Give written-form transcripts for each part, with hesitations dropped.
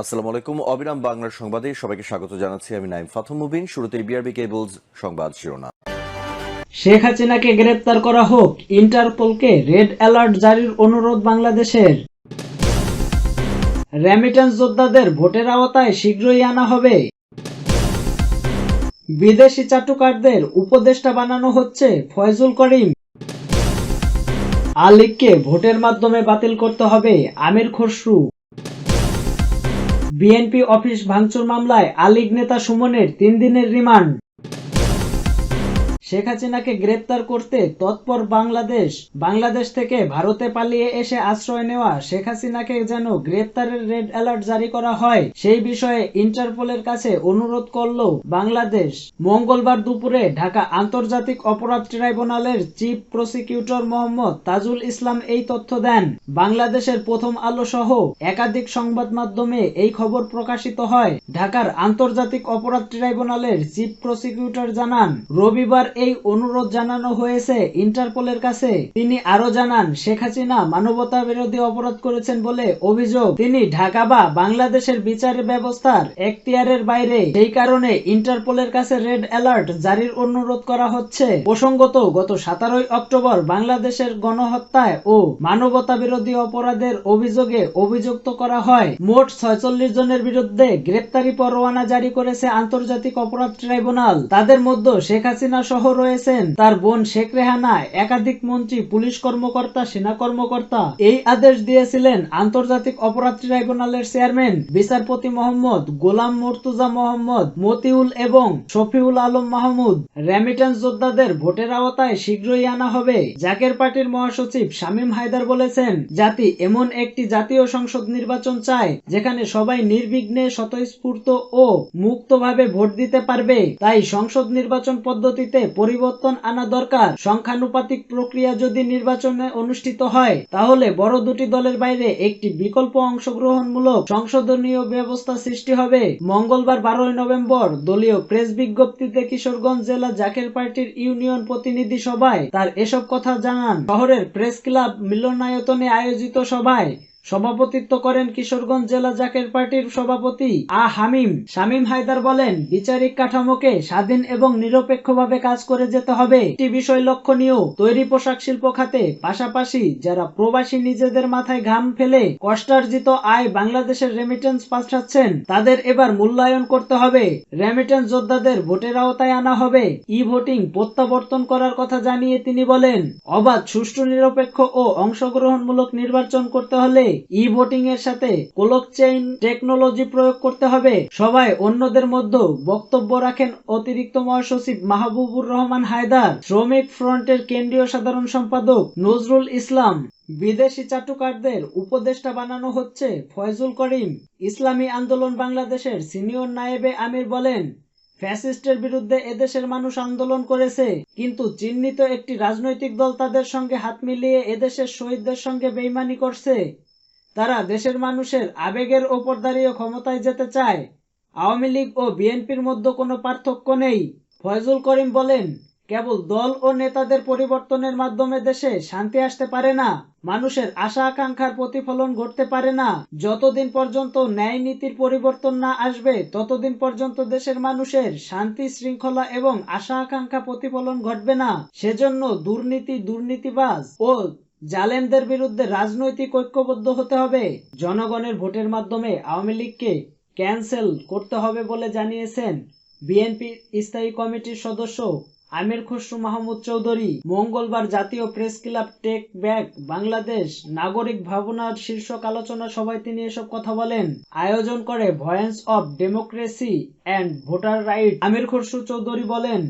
আসসালামু আলাইকুম। অবিরাম বাংলার সংবাদে সবাইকে স্বাগত জানাচ্ছি। আমি নাইম ফাথুম মুবিন। শুরুতেই বিআরবি কেবলস সংবাদ শিরোনাম। শেখ হাসিনাকে গ্রেপ্তার করা হোক, ইন্টারপোলকে রেড অ্যালার্ট জারির অনুরোধ বাংলাদেশের। রেমিটেন্স যোদ্ধাদের ভোটের আওতায় শীঘ্রই আনা হবে। বিদেশি চাটুকারদের উপদেষ্টা বানানো হচ্ছে ফয়জুল করিম। আলীগকে ভোটের মাধ্যমে বাতিল করতে হবে, আমির খসরু। বিএনপি অফিস ভাঙচুর মামলায় আলীগ নেতা সুমনের 3 দিনের রিমান্ড। শেখ হাসিনাকে গ্রেপ্তার করতে তৎপর বাংলাদেশ থেকে ভারতে পালিয়ে এসে আশ্রয় নেওয়া শেখ হাসিনাকে যেন গ্রেপ্তারের রেড অ্যালার্ট জারি করা হয় সেই বিষয়ে ইন্টারপোলের কাছে অনুরোধ করল বাংলাদেশ। মঙ্গলবার দুপুরে ঢাকা আন্তর্জাতিক অপরাধ ট্রাইব্যুনালের চিফ প্রসিকিউটর মোহাম্মদ তাজুল ইসলাম এই তথ্য দেন। বাংলাদেশের প্রথম আলো সহ একাধিক সংবাদ মাধ্যমে এই খবর প্রকাশিত হয়। ঢাকার আন্তর্জাতিক অপরাধ ট্রাইব্যুনালের চিফ প্রসিকিউটর জানান, রবিবার এই অনুরোধ জানানো হয়েছে ইন্টারপোলের কাছে। তিনি আরো জানান, শেখ হাসিনা মানবতা বিরোধী অপরাধ করেছেন বলে অভিযোগ। তিনি ঢাকা বা বাংলাদেশের বিচার ব্যবস্থার এখতিয়ারের বাইরে, সেই কারণে ইন্টারপোলের কাছে রেড অ্যালার্ট জারির অনুরোধ করা হচ্ছে। প্রসঙ্গত, গত 17 অক্টোবর বাংলাদেশের গণহত্যায় ও মানবতা বিরোধী অপরাধের অভিযোগে অভিযুক্ত করা হয়। মোট 46 জনের বিরুদ্ধে গ্রেপ্তারি পরোয়ানা জারি করেছে আন্তর্জাতিক অপরাধ ট্রাইব্যুনাল। তাদের মধ্যে শেখ হাসিনা সহ রয়েছেন তার বোন শেখ রেহানা, একাধিক মন্ত্রী, পুলিশ কর্মকর্তা, সেনা কর্মকর্তা। এই আদেশ দিয়েছিলেন আন্তর্জাতিক অপরাধ ট্রাইব্যুনালের চেয়ারম্যান বিচারপতি মোহাম্মদ গোলাম মুর্তুজা মোহাম্মদ মতিউল এবং শফিউল আলম মাহমুদ। রেমিটেন্স যোদ্ধাদের ভোটের আওতায় শীঘ্রই আনা হবে। জাকের পার্টির মহাসচিব শামীম হায়দার বলেছেন, জাতি এমন একটি জাতীয় সংসদ নির্বাচন চায় যেখানে সবাই নির্বিঘ্নে, স্বতঃস্ফূর্ত ও মুক্তভাবে ভোট দিতে পারবে। তাই সংসদ নির্বাচন পদ্ধতিতে পরিবর্তন আনা দরকার। সংখ্যানুপাতিক প্রক্রিয়া যদি নির্বাচনে অনুষ্ঠিত হয়, তাহলে বড় দুটি দলের বাইরে একটি বিকল্প অংশগ্রহণমূলক সংসদীয় ব্যবস্থা সৃষ্টি হবে। মঙ্গলবার 12 নভেম্বর দলীয় প্রেস বিজ্ঞপ্তিতে কিশোরগঞ্জ জেলা জাকের পার্টির ইউনিয়ন প্রতিনিধি সভায় তার এসব কথা জানান। শহরের প্রেস ক্লাব মিলনায়তনে আয়োজিত সভায় সভাপতিত্ব করেন কিশোরগঞ্জ জেলা জাকের পার্টির সভাপতি শামীম হায়দার বলেন, বিচারিক কাঠামোকে স্বাধীন এবং নিরপেক্ষভাবে কাজ করে যেতে হবে। একটি বিষয় লক্ষণীয়, তৈরি পোশাক শিল্প খাতে পাশাপাশি যারা প্রবাসী নিজেদের মাথায় ঘাম ফেলে কষ্টার্জিত আয় বাংলাদেশের রেমিটেন্স পাঠাচ্ছেন, তাদের এবার মূল্যায়ন করতে হবে। রেমিটেন্স যোদ্ধাদের ভোটের আওতায় আনা হবে। ভোটিং প্রত্যাবর্তন করার কথা জানিয়ে তিনি বলেন, অবাধ, সুষ্ঠু, নিরপেক্ষ ও অংশগ্রহণমূলক নির্বাচন করতে হলে ভোটিং এর সাথে ব্লকচেইন টেকনোলজি প্রয়োগ করতে হবে। সবাই অন্যদের মধ্যে বক্তব্য রাখেন অতিরিক্ত মহাসচিব মাহবুবুর রহমান হায়দার, শ্রমিক ফ্রন্টের কেন্দ্রীয় সাধারণ সম্পাদক নজরুল ইসলাম। বিদেশি চাটুকারদের উপদেষ্টা বানানো হচ্ছে ফয়জুল করিম। ইসলামী আন্দোলন বাংলাদেশের সিনিয়র নায়েবে আমির বলেন, ফ্যাসিস্টের বিরুদ্ধে এদেশের মানুষ আন্দোলন করেছে, কিন্তু চিহ্নিত একটি রাজনৈতিক দল তাদের সঙ্গে হাত মিলিয়ে এদেশের শহীদদের সঙ্গে বেইমানি করছে। তারা দেশের মানুষের আবেগের ওপর দাঁড়িয়ে ক্ষমতায় যেতে চায়। আওয়ামী লীগ ও বিএনপির মধ্যে কোনো পার্থক্য নেই। ফয়জুল করিম বলেন, কেবল দল ও নেতাদের পরিবর্তনের মাধ্যমে দেশে শান্তি আসতে পারে না, মানুষের আশা আকাঙ্ক্ষার প্রতিফলন ঘটতে পারে না। যতদিন পর্যন্ত ন্যায় নীতির পরিবর্তন না আসবে, ততদিন পর্যন্ত দেশের মানুষের শান্তি, শৃঙ্খলা এবং আশা আকাঙ্ক্ষা প্রতিফলন ঘটবে না। সেজন্য দুর্নীতি, দুর্নীতিবাজ ও জালেমদের বিরুদ্ধে রাজনৈতিক ঐক্যবদ্ধ হতে হবে। জনগণের ভোটের মাধ্যমে আওয়ামী লীগকে ক্যান্সেল করতে হবে বলে জানিয়েছেন বিএনপির স্থায়ী কমিটির সদস্য আমির খসরু মাহমুদ চৌধুরী। মঙ্গলবার জাতীয় press club take back Bangladesh নাগরিক ভাবনার শীর্ষক আলোচনা সভায় তিনি এসব কথা বলেন। আয়োজন করে voice of democracy and voter right. Amir Khasru Chowdhury বলেন,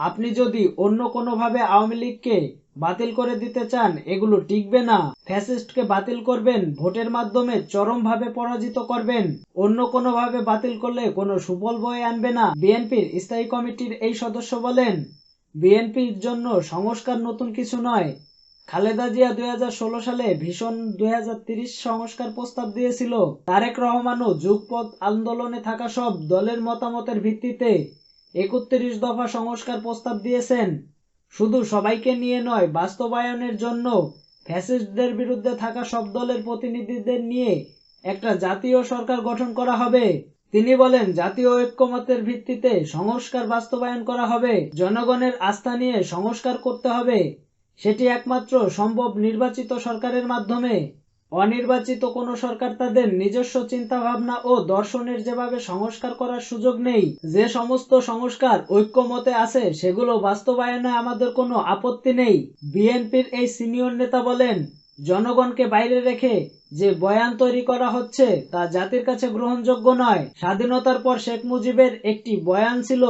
আপনি যদি অন্য কোনোভাবে আওয়ামী লীগকে বাতিল করে দিতে চান, এগুলো টিকবে না। ফ্যাসিস্টকে বাতিল করবেন, ভোটের মাধ্যমে চরমভাবে পরাজিত করবেন। অন্য কোনোভাবে বাতিল করলে কোনো সুফল বয়ে আনবে না। বিএনপির স্থায়ী কমিটির এই সদস্য বলেন, বিএনপির জন্য সংস্কার নতুন কিছু নয়। খালেদা জিয়া 2016 সালে ভীষণ 2030 সংস্কার প্রস্তাব দিয়েছিল। তারেক রহমানও যুগপৎ আন্দোলনে থাকা সব দলের মতামতের ভিত্তিতে 31 দফা সংস্কার প্রস্তাব দিয়েছেন। শুধু সবাইকে নিয়ে নয়, বাস্তবায়নের জন্য ফ্যাসিস্টদের বিরুদ্ধে থাকা সব দলের প্রতিনিধিদের নিয়ে একটা জাতীয় সরকার গঠন করা হবে। তিনি বলেন, জাতীয় ঐক্যমতের ভিত্তিতে সংস্কার বাস্তবায়ন করা হবে। জনগণের আস্থা নিয়ে সংস্কার করতে হবে। সেটি একমাত্র সম্ভব নির্বাচিত সরকারের মাধ্যমে। অনির্বাচিত কোনো সরকার তাদের নিজস্ব চিন্তাভাবনা ও দর্শনের যেভাবে সংস্কার করার সুযোগ নেই। যে সমস্ত সংস্কার ঐক্যমতে আছে সেগুলো বাস্তবায়নে আমাদের কোনো আপত্তি নেই। বিএনপির এই সিনিয়র নেতা বলেন, জনগণকে বাইরে রেখে যে বয়ান তৈরি করা হচ্ছে তা জাতির কাছে গ্রহণযোগ্য নয়। স্বাধীনতার পর শেখ মুজিবের একটি বয়ান ছিল,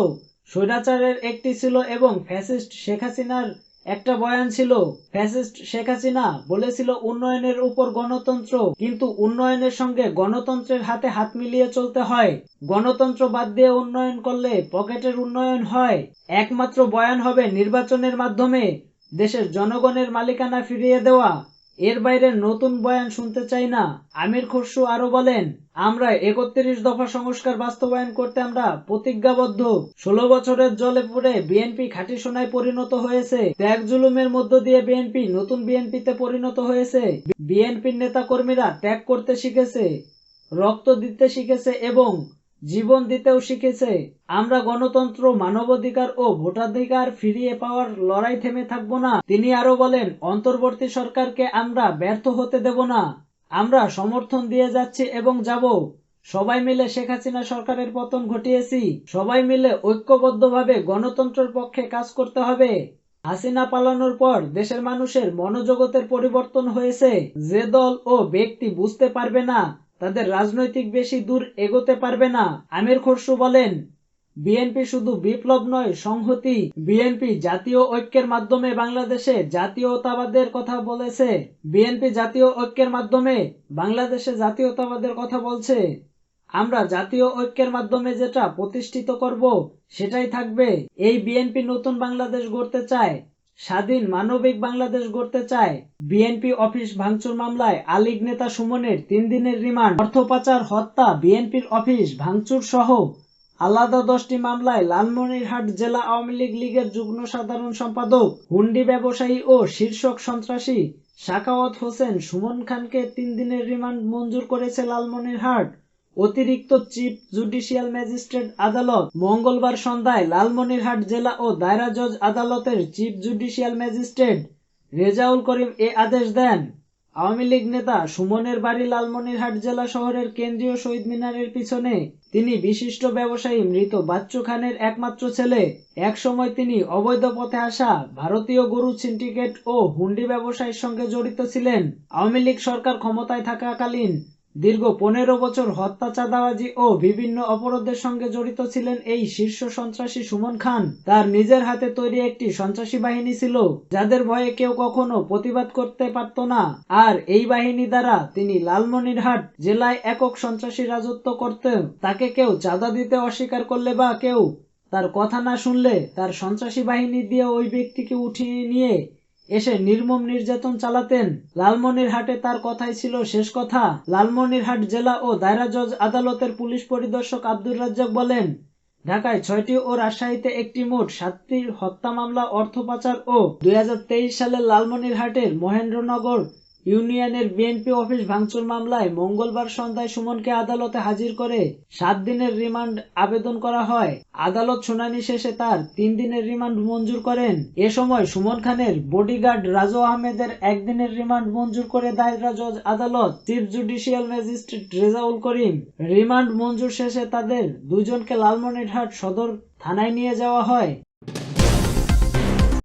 স্বৈরাচারের একটি ছিল এবং ফ্যাসিস্ট শেখ হাসিনার একটা বয়ান ছিল। ফ্যাসিস্ট শেখ হাসিনা বলেছিল উন্নয়নের উপর গণতন্ত্র, কিন্তু উন্নয়নের সঙ্গে গণতন্ত্রের হাতে হাত মিলিয়ে চলতে হয়। গণতন্ত্র বাদ দিয়ে উন্নয়ন করলে পকেটের উন্নয়ন হয়। একমাত্র বয়ান হবে নির্বাচনের মাধ্যমে দেশের জনগণের মালিকানা ফিরিয়ে দেওয়া। এর বাইরে নতুন বয়ান শুনতে চাই না। আমির খসরু আরো বলেন, আমরা 31 দফা সংস্কার বাস্তবায়ন করতে আমরা প্রতিজ্ঞাবদ্ধ। 16 বছরের জলে পুড়ে বিএনপি খাঁটি সোনায় পরিণত হয়েছে। ত্যাগ জুলুমের মধ্য দিয়ে বিএনপি নতুন বিএনপিতে পরিণত হয়েছে। বিএনপির নেতা কর্মীরা ত্যাগ করতে শিখেছে, রক্ত দিতে শিখেছে এবং জীবন দিতেও শিখেছে। আমরা গণতন্ত্র, মানবাধিকার ও ভোটাধিকার ফিরিয়ে পাওয়ার লড়াই থেমে থাকবো না। তিনি আরো বলেন, অন্তর্বর্তী সরকারকে আমরা ব্যর্থ হতে দেব না। আমরা সমর্থন দিয়ে যাচ্ছি এবং যাব। সবাই মিলে শেখ হাসিনা সরকারের পতন ঘটিয়েছি। সবাই মিলে ঐক্যবদ্ধভাবে গণতন্ত্রের পক্ষে কাজ করতে হবে। হাসিনা পালানোর পর দেশের মানুষের মনোজগতের পরিবর্তন হয়েছে। যে দল ও ব্যক্তি বুঝতে পারবে না, তাদের রাজনৈতিক বেশি দূর এগোতে পারবে না। আমির খসরু বলেন, বিএনপি শুধু বিপ্লব নয়, সংহতি। বিএনপি জাতীয় ঐক্যের মাধ্যমে বাংলাদেশে জাতীয়তাবাদের কথা বলেছে। বিএনপি জাতীয় ঐক্যের মাধ্যমে বাংলাদেশে জাতীয়তাবাদের কথা বলছে। আমরা জাতীয় ঐক্যের মাধ্যমে যেটা প্রতিষ্ঠিত করব সেটাই থাকবে। এই বিএনপি নতুন বাংলাদেশ গড়তে চায়, স্বাধীন মানবিক বাংলাদেশ গড়তে চায়। বিএনপি অফিস ভাঙচুর মামলায় আলীগ নেতা সুমনের 3 দিনের রিমান্ড। অর্থ পাচার, হত্যা, বিএনপির অফিস ভাঙচুর সহ আলাদা 10টি মামলায় লালমনিরহাট জেলা আওয়ামী লীগের যুগ্ম সাধারণ সম্পাদক, হুন্ডি ব্যবসায়ী ও শীর্ষ সন্ত্রাসী সাখাওয়াত হোসেন সুমন খানকে 3 দিনের রিমান্ড মঞ্জুর করেছে লালমনিরহাট অতিরিক্ত চিফ জুডিশিয়াল ম্যাজিস্ট্রেট আদালত। মঙ্গলবার সন্ধ্যায় লালমনিরহাট জেলা ও দায়রা জজ আদালতের chief judicial magistrate Rezaul Karim এ আদেশ দেন। আওয়ামী লীগ নেতা সুমনের বাড়ি লালমনিরহাট জেলা শহরের কেন্দ্রীয় শহীদ মিনারের পিছনে। তিনি বিশিষ্ট ব্যবসায়ী মৃত বাচ্চু খানের একমাত্র ছেলে। একসময় তিনি অবৈধ পথে আসা ভারতীয় গরু সিন্ডিকেট ও হুন্ডি ব্যবসায়ের সঙ্গে জড়িত ছিলেন। আওয়ামী লীগ সরকার ক্ষমতায় থাকাকালীন দীর্ঘ 15 বছর হত্যা, চাঁদাবাজি ও বিভিন্ন অপরাধের সঙ্গে জড়িত ছিলেন এই শীর্ষ সন্ত্রাসী সুমন খান। তার নিজের হাতে তৈরি একটি সন্ত্রাসী বাহিনী ছিল, যাদের ভয়ে কেউ কখনো প্রতিবাদ করতে পারত না। আর এই বাহিনী দ্বারা তিনি লালমনিরহাট জেলায় একক সন্ত্রাসী রাজত্ব করতেন। তাকে কেউ চাঁদা দিতে অস্বীকার করলে বা কেউ তার কথা না শুনলে তার সন্ত্রাসী বাহিনী দিয়ে ওই ব্যক্তিকে উঠিয়ে নিয়ে এসে নির্মম নির্যাতন চালাতেন। লালমনিরহাটে তার কথাই ছিল শেষ কথা। লালমনিরহাট জেলা ও দায়রা জজ আদালতের পুলিশ পরিদর্শক আব্দুর রাজ্জাক বলেন, ঢাকায় 6টি ও রাজশাহীতে একটি মোট 7টি হত্যা মামলা, অর্থ পাচার ও 2023 সালে লালমনিরহাটের মহেন্দ্রনগর ইউনিয়নের বিএনপি অফিস ভাঙচুর মামলায় মঙ্গলবার সন্ধ্যায় সুমনকে আদালতে হাজির করে 7 দিনের রিমান্ড আবেদন করা হয়। আদালত শুনানি শেষে তার 3 দিনের রিমান্ড মঞ্জুর করেন। এ সময় সুমন খানের বডিগার্ড রাজু আহমেদের 1 দিনের রিমান্ড মঞ্জুর করে দায়রা জজ আদালত chief judicial magistrate Rezaul Karim. Remand মঞ্জুর শেষে তাদের দুজনকে লালমনিরহাট সদর থানায় নিয়ে যাওয়া হয়।